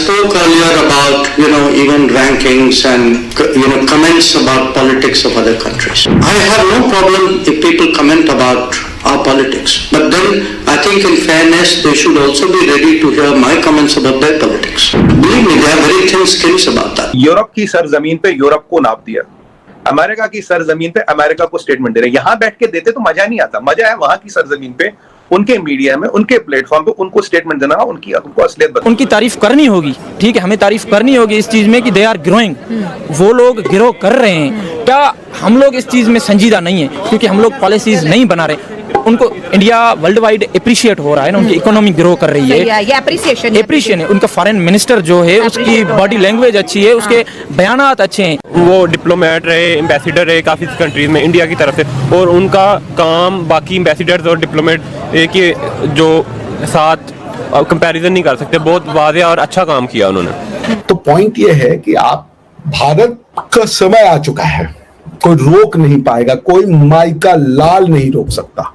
spoke earlier about, even rankings and, comments about politics of other countries. I have no problem if people comment about our politics. But then, I think in fairness, they should also be ready to hear my comments about their politics. Believe me, there are very thin skins about that. Europe की सरजमीन पे Europe को नाप दिया, America की सरजमीन पे America को statement दे रहे। यहाँ बैठ के देते तो मजा नहीं आता, मजा है वहां की सरजमीन पे, उनके मीडिया में, उनके प्लेटफॉर्म पे उनको स्टेटमेंट देना, उनको असलियत बताना। उनकी तारीफ करनी होगी, ठीक है, हमें तारीफ करनी होगी इस चीज में कि दे आर ग्रोइंग, वो लोग ग्रो कर रहे हैं। क्या हम लोग इस चीज में संजीदा नहीं है क्योंकि हम लोग पॉलिसीज नहीं बना रहे? उनको इंडिया वर्ल्ड वाइड अप्रिशिएट हो रहा है ना, उनकी इकोनॉमी ग्रो कर रही है, ये अप्रिसिएशन है। उनका फॉरेन मिनिस्टर जो है उसकी बॉडी लैंग्वेज अच्छी है, उसके बयानात अच्छे हैं। वो डिप्लोमेट रहे, एम्बेसडर रहे काफ़ी कंट्रीज़ में इंडिया की तरफ से, और उनका काम बाकी एम्बेसडर्स और डिप्लोमेट के जो साथ कंपैरिजन नहीं कर सकते। बहुत वाज़ेह और अच्छा काम किया उन्होंने। तो पॉइंट ये है कि आप भारत का समय आ चुका है, कोई रोक नहीं पाएगा, कोई माइका लाल नहीं रोक सकता।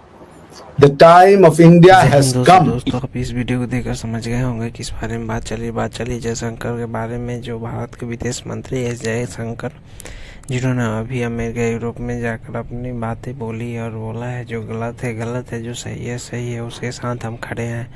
The time of India has come. दोस्तों आप इस वीडियो को देखकर समझ गए होंगे कि इस बारे में बात चली जयशंकर के बारे में, जो भारत के विदेश मंत्री एस जयशंकर, जिन्होंने अभी अमेरिका यूरोप में जाकर अपनी बातें बोली और बोला है जो गलत है गलत है, जो सही है उसके साथ हम खड़े हैं।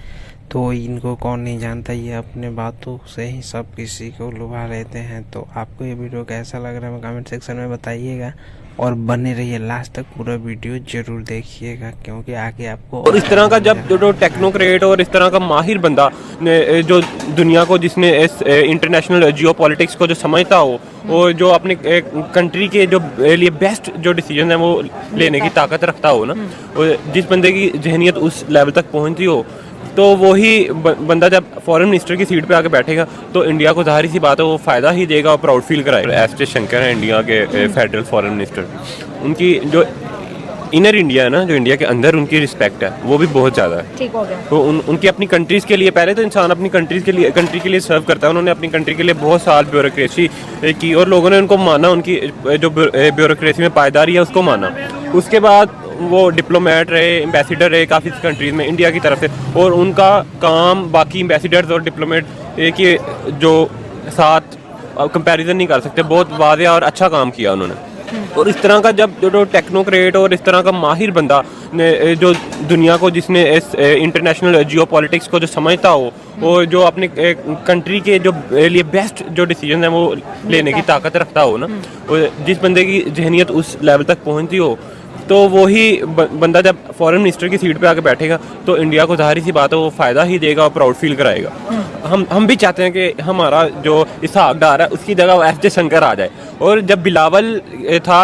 तो इनको कौन नहीं जानता, ये अपने बातों से ही सब किसी को लुभा लेते हैं। तो आपको ये वीडियो कैसा लग रहा है कमेंट सेक्शन में बताइएगा और बने रहिए लास्ट तक, पूरा वीडियो जरूर देखिएगा क्योंकि आगे आपको और इस तरह का जब जो टेक्नोक्रेट और इस तरह का माहिर बंदा जो दुनिया को, जिसने इस इंटरनेशनल जियो पॉलिटिक्स को जो समझता हो और जो अपने कंट्री के जो लिए बेस्ट जो डिसीजन है वो लेने की ताकत रखता हो ना, और जिस बंदे की जहनीत उस लेवल तक पहुंचती हो, तो वही बंदा जब फॉरेन मिनिस्टर की सीट पे आके बैठेगा तो इंडिया को ज़ाहिर सी बात है वो फ़ायदा ही देगा और प्राउड फील कराएगा। एस जयशंकर हैं इंडिया के फेडरल फॉरेन मिनिस्टर, उनकी जो इनर इंडिया है ना, जो इंडिया के अंदर उनकी रिस्पेक्ट है वो भी बहुत ज़्यादा है। ठीक हो गया। तो उनकी अपनी कंट्रीज़ के लिए, पहले तो इंसान अपनी कंट्री के लिए सर्व करता है। उन्होंने अपनी कंट्री के लिए बहुत साल ब्यूरोक्रेसी की और लोगों ने उनको माना, उनकी जो ब्यूरोक्रेसी में पायदारी है उसको माना। उसके बाद वो डिप्लोमेट रहे, एम्बेसडर रहे काफ़ी कंट्रीज़ में इंडिया की तरफ से, और उनका काम बाकी एम्बेसडर्स और डिप्लोमेट के जो साथ कंपैरिजन नहीं कर सकते। बहुत वाज़ेह और अच्छा काम किया उन्होंने। और इस तरह का जब जो टेक्नोक्रेट और इस तरह का माहिर बंदा जो दुनिया को, जिसने इस इंटरनेशनल जियो पॉलिटिक्स को जो समझता हो और जो अपने कंट्री के जो लिए बेस्ट जो डिसीजन है वो लेने की ताकत रखता हो ना, और जिस बंदे की जहनीत उस लेवल तक पहुंचती हो, तो वही बंदा जब फॉरेन मिनिस्टर की सीट पे आके बैठेगा तो इंडिया को ज़ाहिर सी बात है वो फ़ायदा ही देगा और प्राउड फील कराएगा। हम भी चाहते हैं कि हमारा जो इसहाक डार है उसकी जगह एस जयशंकर आ जाए। और जब बिलावल था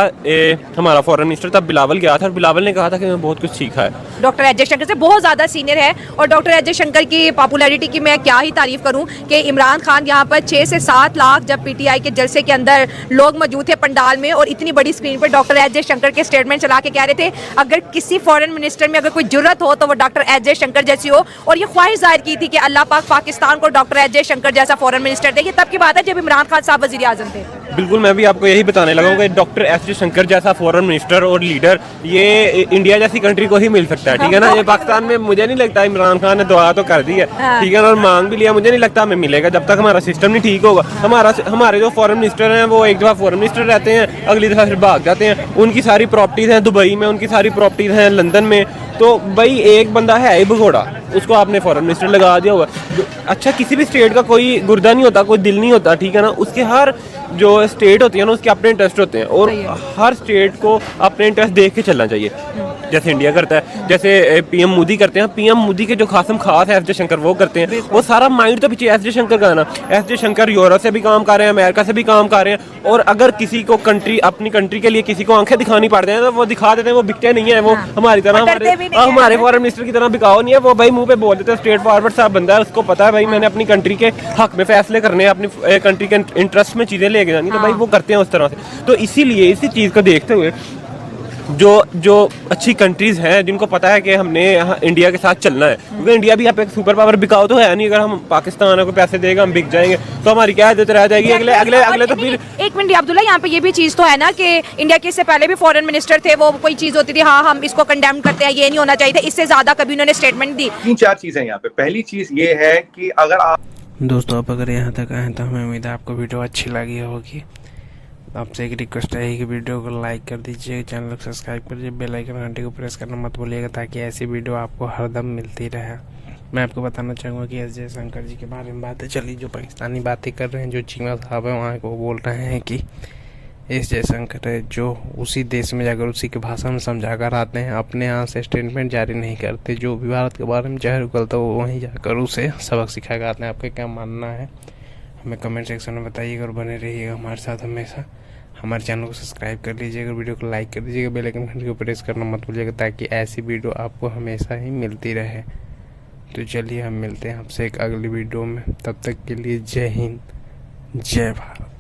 हमारा फॉरेन मिनिस्टर, तब बिलावल गया था और बिलावल ने कहा था कि मैं बहुत कुछ सीखा है। डॉक्टर एस जयशंकर से बहुत ज़्यादा सीनियर है, और डॉक्टर एस जयशंकर की पॉपुलैरिटी की मैं क्या ही तारीफ करूं कि इमरान खान यहाँ पर 6 से 7 लाख जब पीटीआई के जलसे के अंदर लोग मौजूद थे पंडाल में, और इतनी बड़ी स्क्रीन पर डॉक्टर एस जयशंकर के स्टेटमेंट चला के कह रहे थे अगर किसी फॉरेन मिनिस्टर में अगर कोई जुर्रत हो तो वो डॉक्टर एस जयशंकर जैसी हो। और ये ख्वाहिश जाहिर की थी कि अल्लाह पाक पाकिस्तान को डॉक्टर एस जयशंकर जैसा फॉरेन मिनिस्टर दे। ये तब की बात है जब इमरान खान साहब वज़ीर आज़म थे। बिल्कुल, मैं भी आपको यही बताने लगा हूँ कि डॉक्टर एस जयशंकर जैसा फॉरेन मिनिस्टर और लीडर ये इंडिया जैसी कंट्री को ही मिल सकता है, ठीक है ना। ये पाकिस्तान में मुझे नहीं लगता, इमरान खान ने दुआ तो कर दी है, ठीक है ना, और मांग भी लिया, मुझे नहीं लगता हमें मिलेगा जब तक हमारा सिस्टम नहीं ठीक होगा। हमारे जो फॉरेन मिनिस्टर हैं वो एक दफ़ा फॉरेन मिनिस्टर रहते हैं, अगली दफ़ा फिर भाग जाते हैं। उनकी सारी प्रॉपर्टीज़ हैं दुबई में, उनकी सारी प्रॉपर्टीज़ हैं लंदन में। तो भाई एक बंदा है ही भगोड़ा, उसको आपने फॉरेन मिनिस्टर लगा दिया हुआ। अच्छा, किसी भी स्टेट का कोई गुर्दा नहीं होता, कोई दिल नहीं होता, ठीक है ना। उसके हर जो स्टेट होती है ना उसके अपने इंटरेस्ट होते हैं, और हर स्टेट को अपने इंटरेस्ट देख के चलना चाहिए, जैसे इंडिया करता है, जैसे पीएम मोदी करते हैं। पीएम मोदी के जो खासम खास है एस जयशंकर वो करते हैं। वो सारा माइंड तो पीछे एस जयशंकर का है ना। एस जयशंकर यूरोप से भी काम कर रहे हैं, अमेरिका से भी काम कर रहे हैं, और अगर किसी को अपनी कंट्री के लिए किसी को आंखें दिखानी पड़ जाए तो वो दिखा देते हैं। वो बिकते नहीं है, वो हमारी तरह हमारे फॉरेन मिनिस्टर की तरह बिकाओ नहीं है। वो भाई मुंह पे बोल देते हैं, स्ट्रेट फॉरवर्ड साहब बंदा है, उसको पता है भाई मैंने अपनी कंट्री के हक में फैसले करने हैं, अपनी कंट्री के इंटरेस्ट में चीज़ें लेके जानी, तो भाई वो करते हैं उस तरह से। तो इसीलिए इसी चीज़ को देखते हुए जो अच्छी कंट्रीज़ हैं जिनको पता है कि हमने इंडिया के साथ चलना है, क्योंकि इंडिया भी यहाँ पे एक सुपर पावर बिकाओ तो है नहीं। अगर हम पाकिस्तान को पैसे देगा हम बिक जाएंगे तो हमारी क्या इज्जत रह जाएगी अगले तो फिर। एक मिनट अब्दुल्ला, यहाँ पे ये भी चीज़ तो है ना कि इंडिया के इससे पहले भी फॉरेन मिनिस्टर थे, वो कोई चीज़ होती थी हाँ हम इसको कंडेम करते हैं, ये नहीं होना चाहिए था, इससे ज़्यादा कभी उन्होंने स्टेटमेंट दी। 3-4 चीजें यहाँ पे। पहली चीज ये है कि अगर आप दोस्तों आप अगर यहाँ तक आए तो हमें उम्मीद है आपको वीडियो अच्छी लगी होगी। आपसे एक रिक्वेस्ट है कि वीडियो को लाइक कर दीजिए, चैनल को सब्सक्राइब कर दीजिए, बेल आइकन घंटे को प्रेस करना मत भूलिएगा ताकि ऐसी वीडियो आपको हरदम मिलती रहे। मैं आपको बताना चाहूँगा कि एस जयशंकर जी के बारे में बातें चली, जो पाकिस्तानी बातें कर रहे हैं, जो चीमा साहब है वहाँ को बोल रहे हैं कि एस जयशंकर है जो उसी देश में जाकर उसी की भाषा में समझा कर आते हैं, अपने यहाँ से स्टेटमेंट जारी नहीं करते। जो भी भारत के बारे में जहर उगलता है वो वहीं जाकर उसे सबक सिखा कर आते हैं। आपका क्या मानना है हमें कमेंट सेक्शन में बताइएगा और बने रहिएगा हमारे साथ हमेशा। हमारे चैनल को सब्सक्राइब कर लीजिएगा, वीडियो को लाइक कर दीजिएगा, बेल आइकन घंटी को प्रेस करना मत भूलिएगा ताकि ऐसी वीडियो आपको हमेशा ही मिलती रहे। तो चलिए हम मिलते हैं आपसे एक अगली वीडियो में, तब तक के लिए जय हिंद, जय भारत।